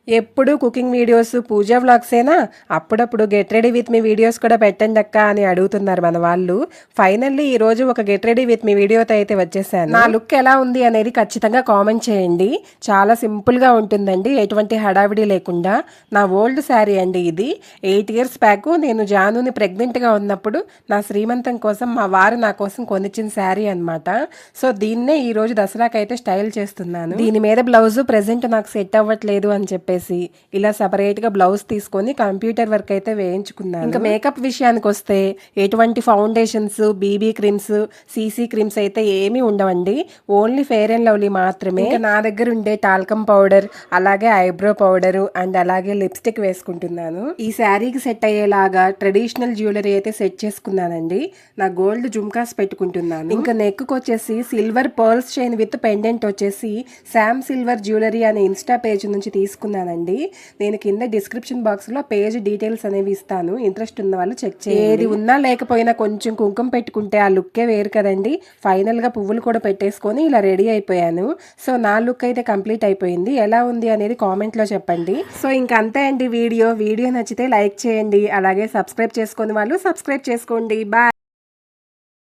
ఎప్పుడు cooking videos, పూజ వ్లాగ్సేనా? అప్పుడప్పుడు get ready with me videos కూడా పెట్టండి అక్క అని అడుగుతున్నారు మన వాళ్ళు. ఫైనల్లీ ఈ రోజు ఒక గెట్ రెడీ విత్ మీ వీడియోతో అయితే వచ్చేసాను. నా లుక్ ఎలా ఉంది అనేది ఖచ్చితంగా కామెంట్ చేయండి. చాలా సింపుల్ గా ఉంటుందండి, ఎటువంటి హడావిడి లేకుండా. నా ఓల్డ్ శారీ అండి ఇది. 8 years బ్యాక్ నేను జానుని ప్రెగ్నెంట్ గా ఉన్నప్పుడు నా శ్రీమంతం కోసం మా వారు నా కోసం కొనిచ్చిన శారీ అనమాట. సో దీన్నే ఈ రోజు దసరాకి అయితే స్టైల్ చేస్తున్నాను. దీని మీద బ్లౌజ్ ప్రెసెంట్ నాకు సెట్ అవ్వట్లేదు అని చెప్పి ఇలా సపరేట్ గా బ్లౌజ్ తీసుకొని కంప్యూటర్ వర్క్ అయితే వేయించుకున్నాను. ఇంకా మేకప్ విషయానికి వస్తే ఎటువంటి foundations, BB creams, CC creams అయితే ఏమీ ఉండవండి. ఓన్లీ ఫెయిర్ అండ్ లవ్లీ మాత్రమే. ఇంకా నా దగ్గర ఉండే టాల్కమ్ పౌడర్, అలాగే ఐబ్రో పౌడర్ అండ్ అలాగే లిప్స్టిక్ వేసుకుంటున్నాను. ఈ శారీకి సెట్ అయ్యేలాగా ట్రెడిషనల్ జ్యువెలరీ అయితే సెట్ చేసుకున్నానండి. నా గోల్డ్ జుమ్కాస్ పెట్టుకుంటున్నాను. ఇంకా నెక్ వచ్చేసి silver pearls chain with pendant వచ్చేసి శామ్ సిల్వర్ జ్యువెలరీ అనే ఇన్స్టా పేజ్ నుంచి తీసుకున్నాను. నేను కింద డిస్క్రిప్షన్ బాక్స్ లో పేజ్ డీటెయిల్స్ అనేవి ఇస్తాను. ఇంట్రెస్ట్ ఉన్న వాళ్ళు చెక్ చేయండి. ఏది ఉన్నా లేకపోయినా కొంచెం కుంకుమ పెట్టుకుంటే ఆ లుక్కే వేరు కదండి. ఫైనల్ గా పువ్వులు కూడా పెట్టేసుకొని ఇలా రెడీ అయిపోయాను. సో నా లుక్ అయితే కంప్లీట్ అయిపోయింది. ఎలా ఉంది అనేది కామెంట్ లో చెప్పండి. సో ఇంకా అంతే అండి వీడియో నచ్చితే లైక్ చేయండి. అలాగే సబ్స్క్రైబ్ చేసుకుని వాళ్ళు సబ్స్క్రైబ్ చేసుకోండి. బాయ్.